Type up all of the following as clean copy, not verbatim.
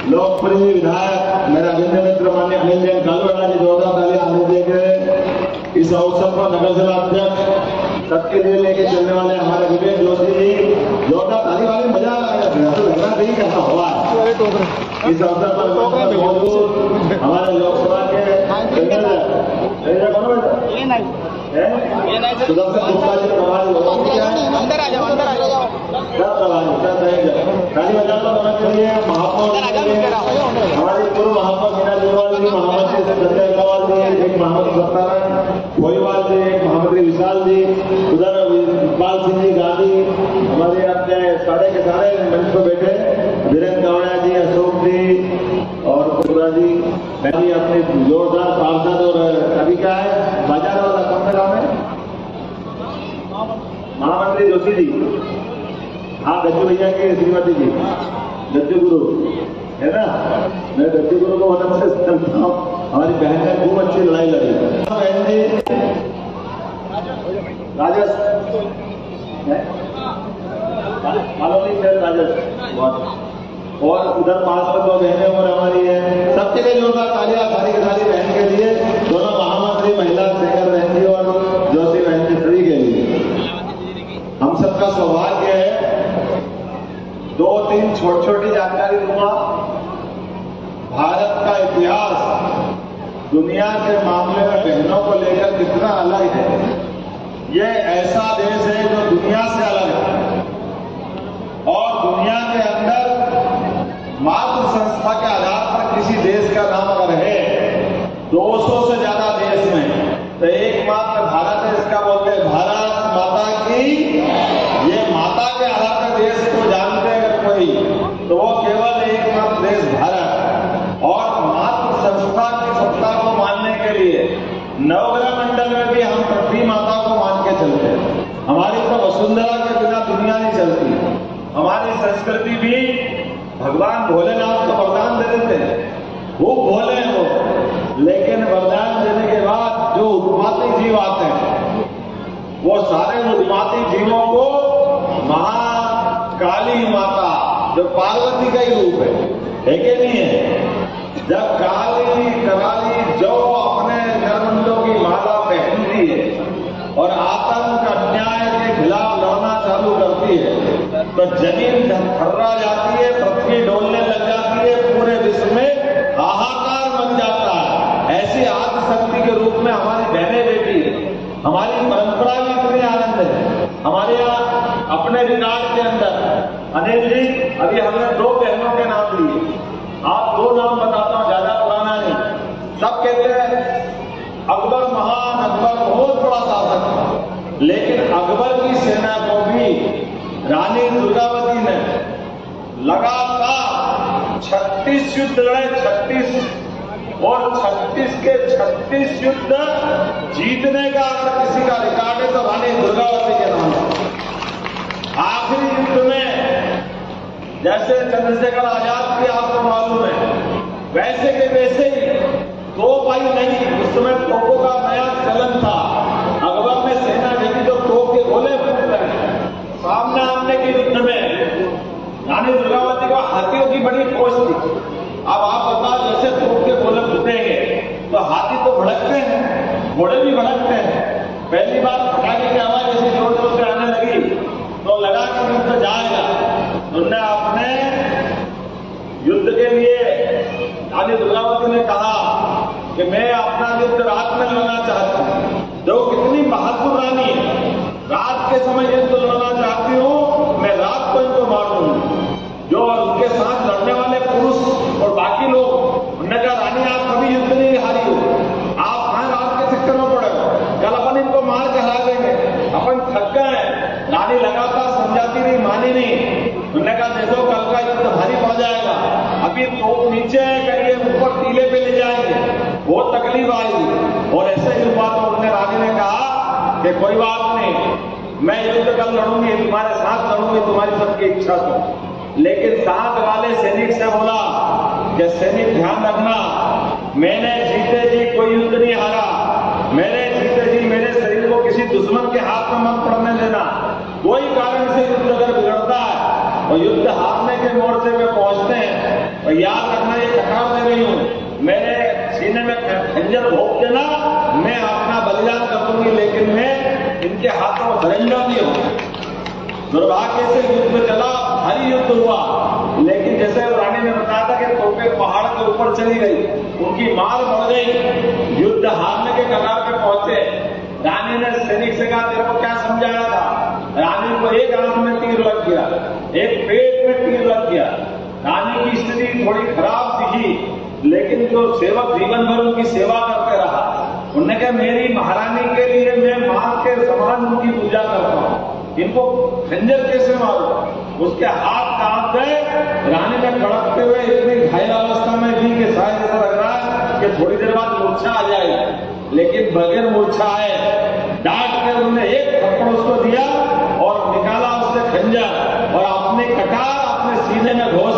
लोकप्रिय विधायक मेरे अभिनंदन मित्र माननीय अनिल जैन कालूवाड़ा जी जोरदार तालियां आने देंगे। इस अवसर पर नगर जिला अध्यक्ष सबके लिए लेके चलने वाले हमारे विवेक जोशी जी जोरदार ताली वाले मजा आ रहा है, तो लगना नहीं करना हुआ है। इस अवसर पर मौजूद हमारे लोकसभा के सुदर्शन गुप्ता जी प्रभारी अंदर आ जाओ ताली बजाना होना चाहिए। हमारी पूर्व महापौर मीना जोरवाल जी, महामंत्री संजय अग्रवाल जी, एक महामंत्री सत्तारायण गोईवाल जी, एक महामंत्री विशाल जी, उधर इकबाल सिंह जी गांधी, हमारे अपने सारे के सारे मंच पर बैठे वीरेंद्र कावड़ा जी, अशोक जी और पुरा जी, मैं भी अपने जोरदार पार्षद और अभी क्या है बाजार वाला कौन सा नाम है महामंत्री जोशी जी, हाँ गज्जू भैया के श्रीमती जी गज्जू गुरु है ना। मैं गज्जू गुरु को बहुत अच्छे समझता हूँ, हमारी बहन ने खूब अच्छी लड़ाई लड़ी। बहन जी राजस और उधर पास में दो बहनें और हमारी है, सबके लिए जोरदार तालियां सारी की सारी बहन के लिए, दोनों महामंत्री महिला शेखर बहन जी और जोशी बहन जी सभी के लिए। हम सबका सौभाग्य है, दो तीन छोटी छोटी जानकारी दूंगा। भारत का इतिहास दुनिया के मामले में बहनों को लेकर कितना अलग है। ये ऐसा देश है जो दुनिया से अलग है और दुनिया के अंदर मातृ संस्था के आधार पर किसी देश का नाम अगर है 200 से ज्यादा देश में, तो एकमात्र भारत है। इसका बोलते हैं भारत माता की। ये माता के आधार पर देश को जानते हैं अगर कोई, तो वो केवल एकमात्र देश भारत। और मातृ संस्था की सत्ता को मानने के लिए नवग्रह मंडल में भी हम पृथ्वी माता को मान के चलते हैं। हमारी तो वसुंधरा के बिना दुनिया नहीं चलती। हमारी संस्कृति भी भगवान भोलेनाथ को वरदान दे देते हैं, खूब भोले हैं वो, लेकिन वरदान देने के बाद जो उत्पाती जीव आते हैं वो सारे उत्पाती जीवों को महाकाली माता जो पार्वती का ही रूप है कि नहीं है। जब काली कराली जो अपने नरमंडों की माला पहनती है और आतंक अन्याय के खिलाफ लड़ना चालू करती है तो जमीन थर्रा जाती है, पृथ्वी डोलने लग जाती है, पूरे विश्व में हाहाकार बन जाता है। ऐसी आदिशक्ति के रूप में हमारी बहनें बेटी है। हमारी परंपरा भी इतनी आनंद है। हमारे यहाँ अपने रिकॉर्ड के अंदर अनिल जी अभी हमने 2 बहनों के नाम लिए, आप 2 नाम बताता हूं, ज्यादा पुराना नहीं। सब कहते हैं अकबर महान, अकबर बहुत बड़ा शासक था, लेकिन अकबर की सेना को भी रानी दुर्गावती ने लगातार 36 युद्ध लड़े, 36 और 36 के 36 युद्ध जीतने का अगर किसी का रिकॉर्ड है तो रानी दुर्गावती के नाम है। आखिरी युद्ध में जैसे चंद्रशेखर आजाद की आपको मालूम है, वैसे के वैसे ही तोप आई नहीं, उस समय तोपों का नया चलन था। अकबर ने सेना भेजी तो तोप के गोले फूट रहे। सामने आमने के युद्ध में रानी दुर्गावती को हाथियों की बड़ी फौज थी। अब आप बताओ, जैसे तोप के गोले फूटेंगे तो हाथी तो भड़कते हैं, घोड़े भी भड़कते हैं। पहली बार फटाके की आवाज ऐसी जोर जोर से आने लगी तो लगा कि युद्ध जाएगा। उन्होंने अपने युद्ध के लिए रानी दुर्गावती ने कहा कि मैं अपना युद्ध रात में लड़ना चाहती हूँ। जो कितनी बहादुर रानी है, रात के समय युद्ध लड़ना चाहती हूँ, मैं रात को इनको मार दूंगी। जो उनके साथ लड़ने वाले पुरुष और बाकी लोग, उन्होंने कहा रानी आप कभी युद्ध नहीं हारी हो, आप कहाँ रात के चक्कर में पड़े हो, कल अपन इनको मार के हरा देंगे, अपन थक गए। रानी लगातार समझाती रही, मानी नहीं। उन्होंने कहा देखो कल का युद्ध भारी पड़ जाएगा, अभी तो नीचे करिए ऊपर टीले पे ले जाएंगे, बहुत तकलीफ आएगी। और ऐसे ही हुआ तो उन्होंने रानी ने कहा कि कोई बात नहीं, मैं युद्ध कल लड़ूंगी, तुम्हारे साथ लड़ूंगी, तुम्हारी सबकी इच्छा तो। लेकिन साथ वाले सैनिक से बोला कि सैनिक ध्यान रखना, मैंने जीते जी कोई युद्ध नहीं हारा, मैंने जीते जी मेरे शरीर को किसी दुश्मन के हाथ में मत पड़ने देना। कोई कारण से युद्ध अगर बिगड़ता है और युद्ध हारने के मोर्चे में पहुंचते हैं तो याद रखना, ये कटार दे रही हूं, मेरे सीने में खंजर भोंक देना, मैं अपना बलिदान कर दूंगी, लेकिन मैं इनके हाथों सरेंडर नहीं हूं। दुर्भाग्य से युद्ध चला, भारी युद्ध हुआ, लेकिन जैसे रानी ने बताया था कि तोपें पहाड़ के ऊपर चली गई, उनकी मार बढ़ गई, युद्ध हारने के कगार पे पहुंचे। रानी ने सैनिक से कहा, तेरे को क्या समझाया था? रानी को एक आंख में तीर लग गया, एक पेट में तीर लग गया। रानी की स्थिति थोड़ी खराब दिखी, लेकिन जो सेवक जीवन भर उनकी सेवा करते रहा, उन्होंने कहा मेरी महारानी के लिए मैं मां के समान उनकी पूजा करता हूं, इनको खंजर कैसे मारो? उसके हाथ कांप गए। रानी ने कड़कते हुए इतनी घायल अवस्था में भी कि शायद ऐसा लग रहा है कि थोड़ी देर बाद मूर्छा आ जाएगी, लेकिन बगैर मूर्छा आए डांट कर उन्होंने एक थप्पड़ उसको दिया और निकाला उससे खंजर और अपने कटार अपने सीने में घोष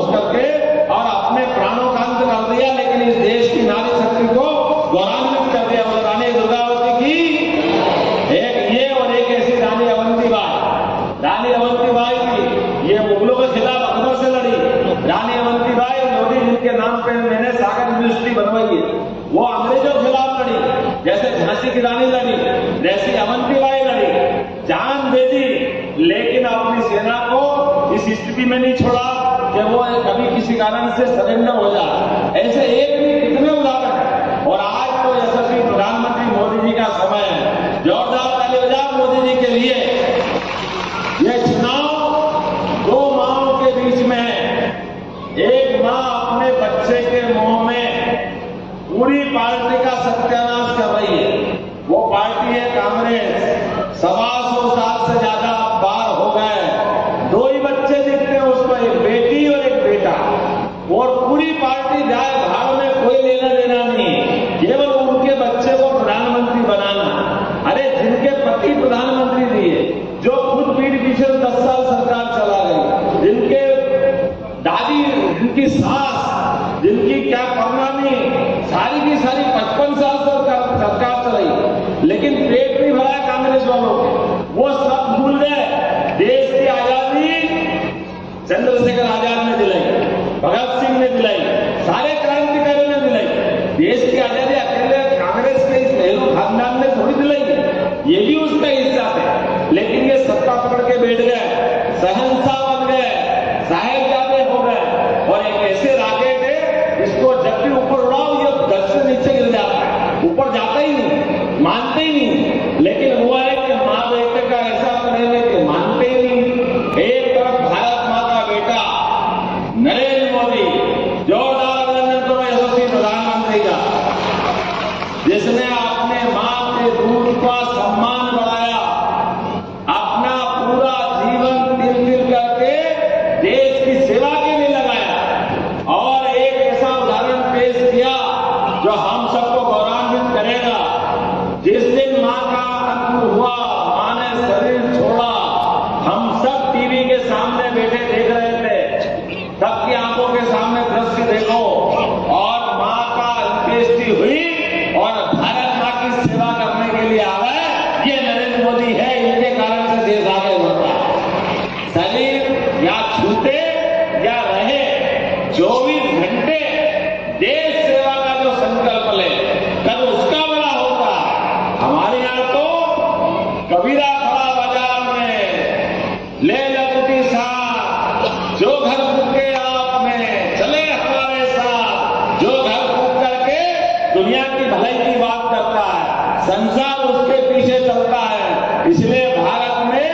करके और अपने प्राणों का अंत कर दिया, लेकिन इस देश की नारी शक्ति को गौरवान्वित कर दिया। मतलब रानी दुर्गावती की एक ये और एक ऐसी रानी अवंतीबाई। रानी अवंतीबाई की ये मुगलों के खिलाफ अकबर से लड़ी। रानी अवंतीबाई मोदी जी के नाम पे मैंने सागर यूनिवर्सिटी बनवाई है, वो अंग्रेजों के खिलाफ लड़ी, जैसे झांसी की रानी लड़ी, जैसी अवंतीबाई लड़ी, जान दे दी, लेकिन अपनी सेना को इस स्थिति में नहीं छोड़ा कि वो कभी किसी कारण से सरेंडर हो जाए। ऐसे एक नहीं कितने उदाहरण है। और आज तो यशस्वी प्रधानमंत्री मोदी जी का समय है। जोरदार ताली बजाओ मोदी जी के लिए। ये चुनाव दो माओं के बीच में है। एक मां अपने बच्चे के मुंह में पूरी पार्टी का सत्यानाश कर रही है। वो पार्टी है कांग्रेस। 125 साल से ज्यादा बार हो गए, दो ही बच्चे दिखते हैं उसको, एक बेटी और एक बेटा, और पूरी पार्टी जाए भाड़ में, कोई लेना देना नहीं, केवल उनके बच्चे को प्रधानमंत्री बनाना। अरे जिनके पति प्रधानमंत्री दिए, जो खुद पीठ पीछे 10 साल सरकार चला गई, जिनके दादी, जिनकी सास, जिनकी क्या परनानी, सारी की सारी 55 साल सरकार चलाई, लेकिन पेट नहीं भरा कांग्रेस वालों के। वो सब भूल गए। देश की आजादी चंद्रशेखर आजाद ने दिलाई, भगत सिंह ने दिलाई, सारे क्रांतिकारियों ने दिलाई। देश की आजादी अकेले कांग्रेस के इस नेहरू खानदान ने थोड़ी दिलाई, ये भी उसका हिस्सा थे, लेकिन ये सत्ता पकड़ के बैठ गए, शहंशाह बन गए, साहेबजादे हो गए। और एक ऐसे रॉकेट है, इसको जब भी ऊपर उड़ाओ ये 10 से नीचे गिर जाता है, ऊपर जाता ही नहीं, मानते ही नहीं। लेकिन हुआ है कि मां बेटे का ऐसा प्रेम है कि मानते ही नहीं। एक तरफ भारत मां का बेटा नरेंद्र मोदी, जोरदार अभिनंदन करो यशस्वी प्रधानमंत्री का, जिसने अपने मां के दूध का सम्मान बढ़ाया, अपना पूरा जीवन तिल करके देश की सेवा के लिए लगाया, और एक ऐसा उदाहरण पेश किया जो हम सबको गौरवान्वित करेगा। जिस दिन मां का अंत हुआ, मां ने शरीर छोड़ा, हम सब टीवी के सामने बैठे देख रहे थे, सबकी आंखों के सामने दृश्य देखो, और मां का अंत्येष्टि हुई और भारत मां की सेवा करने के लिए आ गए। ये नरेंद्र मोदी है, इनके कारण से देश आगे बढ़ रहा है। शरीर या छूटे या रहे, 24 घंटे देश सेवा का जो संकल्प ले, कल उसका बड़ा होता है। हमारे यहां तो कबीरा खड़ा बाजार में, ले लकुटी साथ, जो घर फूके आप में चले हमारे साथ, जो घर फूक करके दुनिया की भलाई की बात करता है, संसार उसके पीछे चलता है। इसलिए भारत में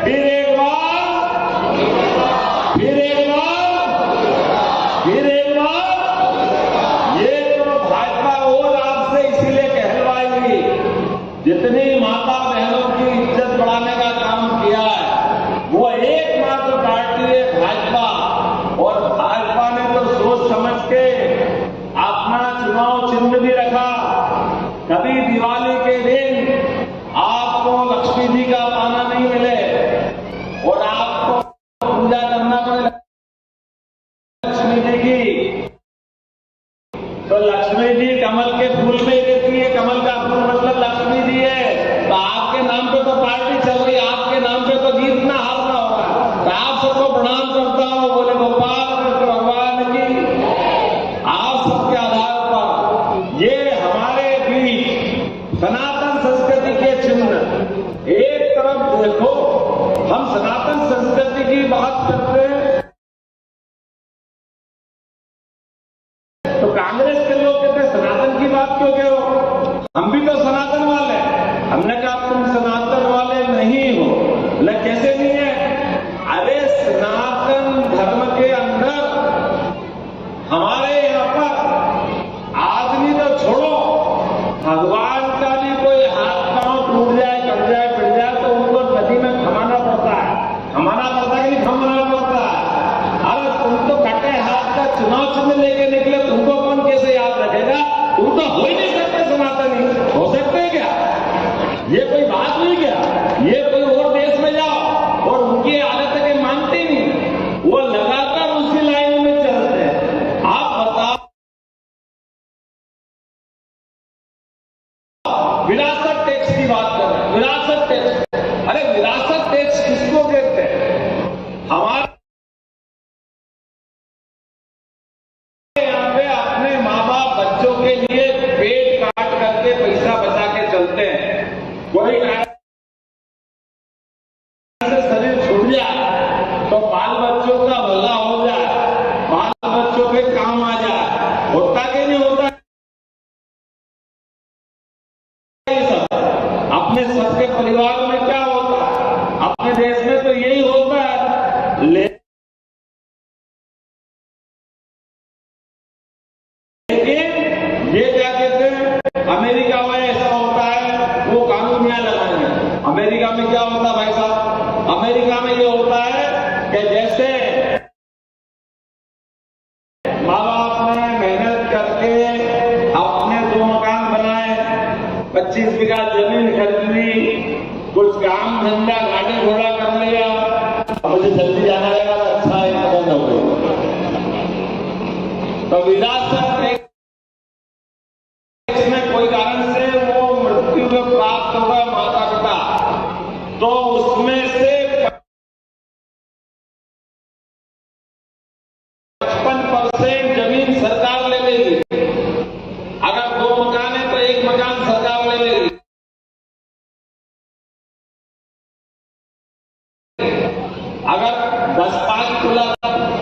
फिर एक बार ये तो भाजपा और आज से इसीलिए कहलवाएगी, जितनी माता बहनों की इज्जत बढ़ाने का काम किया है, वो एकमात्र पार्टी है भाजपा। और भाजपा ने तो सोच समझ के अपना चुनाव चिन्ह भी रखा। कभी दिवाली के दिन आपको लक्ष्मी जी का पाना नहीं मिले और आपको पूजा करना पड़े लक्ष्मी जी की, तो लक्ष्मी जी कमल के फूल में रहती है। कमल का फूल मतलब लक्ष्मी जी है। तो आपके नाम पे तो पार्टी चल रही है, आपके नाम पे तो जीतना हारना होगा। तो आप सबको प्रणाम करता हूं, बोले गोपाल कृष्ण भगवान कांग्रेस के लोग कहते सनातन की बात क्यों कह रहे हो? हम भी तो सनातन वाले हैं। हमने कहा तुम सनातन वाले नहीं हो। बोले कैसे नहीं है? अरे सनातन धर्म के अंदर हमारे यहाँ पर आदमी तो छोड़ो, भगवान का भी कोई हाथ पांव टूट जाए, कट जाए, पिट जाए तो उनको नदी में खमाना पड़ता है। खमाना पड़ता है कि नहीं खमाना पड़ता है? अरे तुम तो कटे हाथ का चुनाव चिन्ह लेके निकले, तुमको कौन कैसे याद रखेगा? तुम तो हो ही नहीं सकते सनातनी। हो सकते हैं क्या? ये कोई बात हुई क्या? ये कोई और देश में जाओ और उनकी आदत के मानते नहीं, वो लगातार उसी लाइन में चलते हैं। आप बताओ, विरासत टैक्स की बात कर रहे हैं। विरासत टैक्स, अरे विरासत टैक्स किसको कहते हैं? हमारे यहाँ पे अपने माँ बाप बच्चों के लिए पेट काट करके पैसा बचा के चलते हैं। कोई से शरीर छूट जाए तो बाल बच्चों का भला हो जाए, बाल बच्चों के काम आ जाए। होता कि नहीं होता? अपने सबके परिवार में क्या होता है? अपने देश में तो यही होता है। लेकिन ये क्या कहते हैं, अमेरिका में ऐसा होता है, वो कानून यहाँ लगाएंगे। अमेरिका में क्या होता है भाई साहब? अमेरिका में ये होता है कि जैसे माँ बाप ने मेहनत करके अपने 2 मकान बनाए, 25 बीघा जमीन खरीदी, कुछ काम धंधा गाड़ी घोड़ा कर लिया, मुझे जल्दी जाना लगा तो अच्छा एक मदद हो गई, तो विरासत टैक्स में कोई कारण से वो मृत्यु में प्राप्त हो गया माता पिता, तो उसमें से 55% जमीन सरकार ले लेगी। अगर 2 मकान है तो 1 मकान सरकार ले लेगी। अगर 10-5 तोला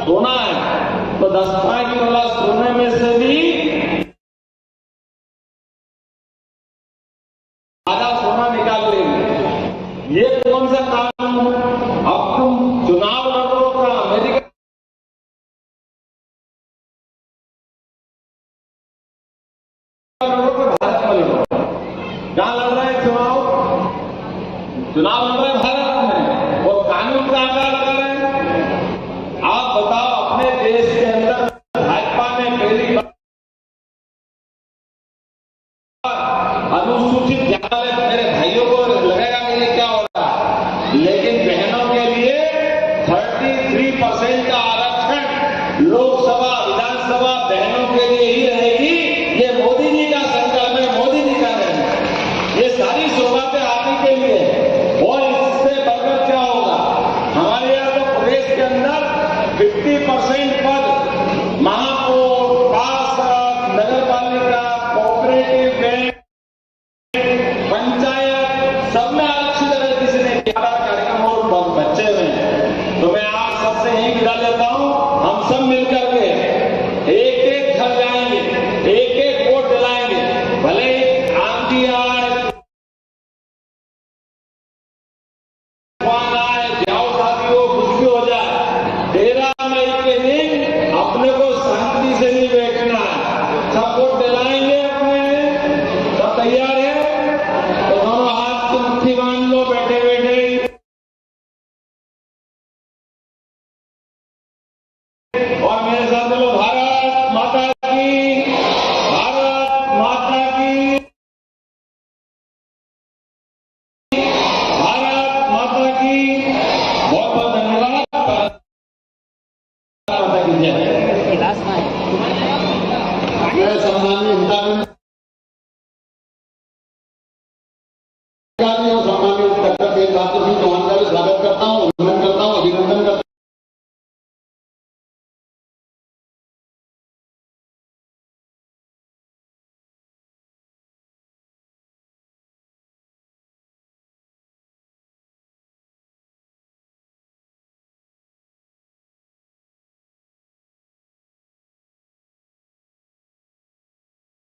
सोना है तो 10-5 तोला सोने में से भी आधा सोना निकाल लेंगे। ये कौन सा कानून? अब तुम चुनाव लड़ो का अमेरिका लड़ो तो भारत में लड़ो। कहां लड़ रहे हैं चुनाव? चुनाव लड़ रहे हैं भारत में, और कानून का आधार कर रहे हैं। आप बताओ, अपने देश के अंदर भाजपा ने पहली बार अनुसूचित जाति मेरे भाइयों को लगेगा कि ये क्या हो रहा है, लेकिन बहनों के लिए 33% का आरक्षण लोकसभा विधानसभा बहनों के लिए ही रहेगी। ये मोदी जी का संकल्प है, मोदी जी का नहीं। ये सारी सौगातें आप ही के लिए, और इससे बढ़कर क्या होगा? हमारे यहाँ तो प्रदेश के अंदर 50% पद महापौर, पार्षद, नगर पालिका, कोऑपरेटिव बैंक, पंचायत, सब में आरक्षित अगर किसी ने किया कार्यक्रम और बच्चे में, तो मैं आप सबसे यही विदा लेता हूं, हम सब मिलकर के एक-एक घर जाएंगे, एक-एक वोट दिलाएंगे। भले आंधी आए, तूफान आए, ब्याह शादी हो, कुछ भी हो जाए, 13 मई के दिन अपने को शांति से नहीं बैठना है। सब वोट दिलाएंगे अपने, सब तैयार है? तो दोनों हाथ की मुट्ठी बांध लो बैठे बैठे, और मेरे साथ बोलो भारत माता की, भारत माता की, भारत माता की। बहुत बहुत धन्यवाद। भारत माता की जय। समाधान